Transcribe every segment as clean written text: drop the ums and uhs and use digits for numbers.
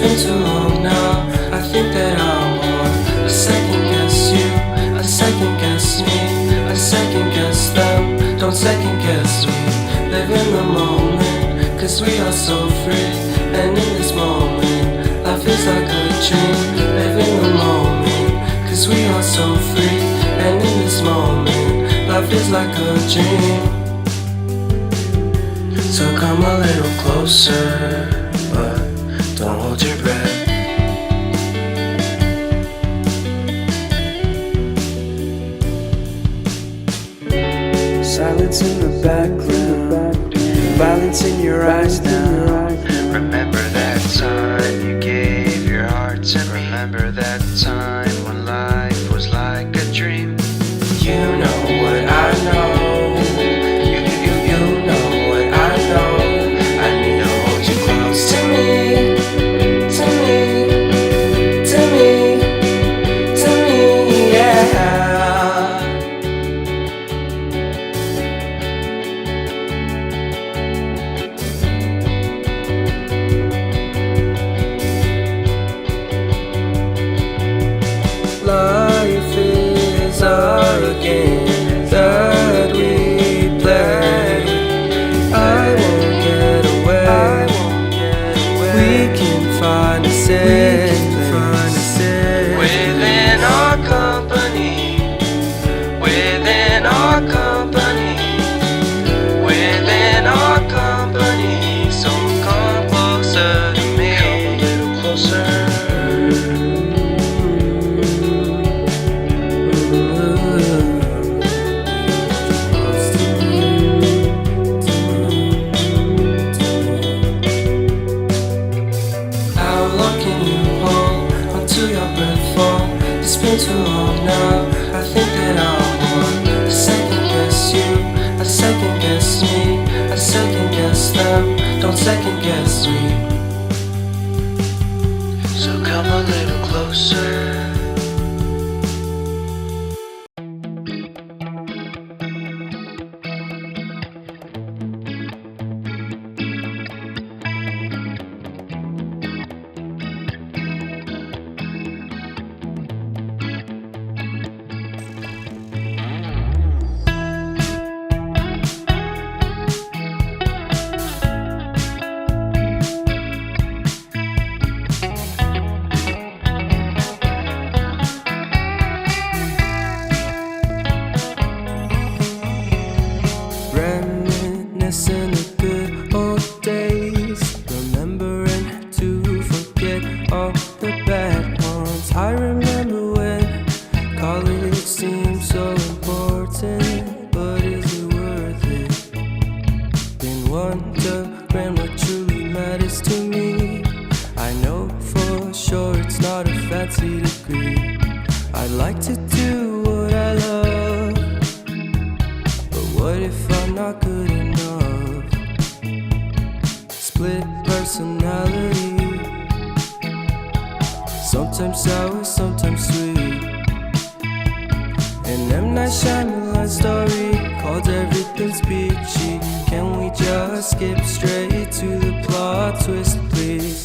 been too long now. I think that I want to second guess you, I second guess me, I second guess them. Don't second guess me. Live in the moment, cause we are so free. And in this moment, life is like a dream. Live in the moment, cause we are so free. And in this moment, life is like a dream. So come a little closer, but don't hold your breath. Silence in the background, violence in your eyes now. Remember that time you gave your heart to me. Remember that time when life was like a dream. You know what I know. You know what I know. I need to hold you close to me, to me, to me, to me, yeah. Life is a game that we play. I won't get away. We can find a safe place within our company, within our company, within our company. So come closer to me, come a little closer. Too long now. I think that I want to second guess you, I second guess me, I second guess them. Don't second guess me. So come a little closer. Reminiscing the good old days, remembering to forget all the bad ones. I remember when college seemed so important, but is it worth it? Been wondering what truly matters to me. I know for sure it's not a fancy degree. I'd like to do what I love, but what if I'm not good enough? Split personality, sometimes sour, sometimes sweet. An M. Night Shyamalan story called Everything's Peachy. Can we just skip straight to the plot twist, please?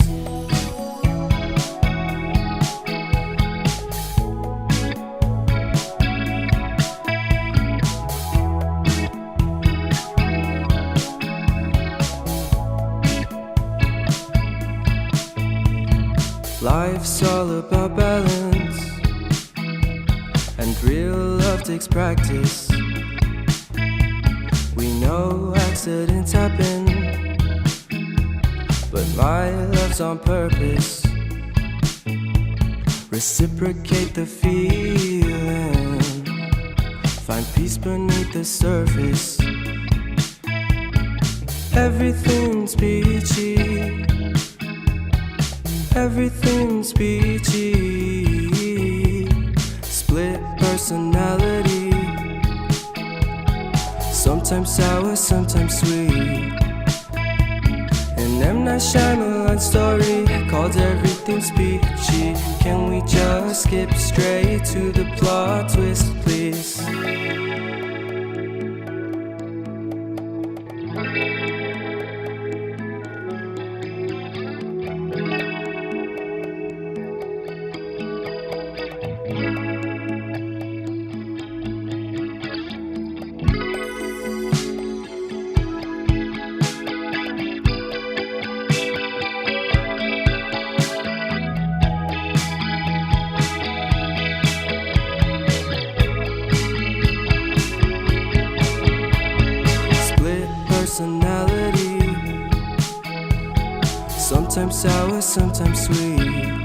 Life's all about balance, and real love takes practice. We know accidents happen, but my love's on purpose. Reciprocate the feeling, find peace beneath the surface. Everything's peachy, everything's peachy. Split personality, sometimes sour, sometimes sweet. An M. Night Shyamalan story called Everything's Peachy. Can we just skip straight to the plot twist, please? sometimes sour, sometimes sweet.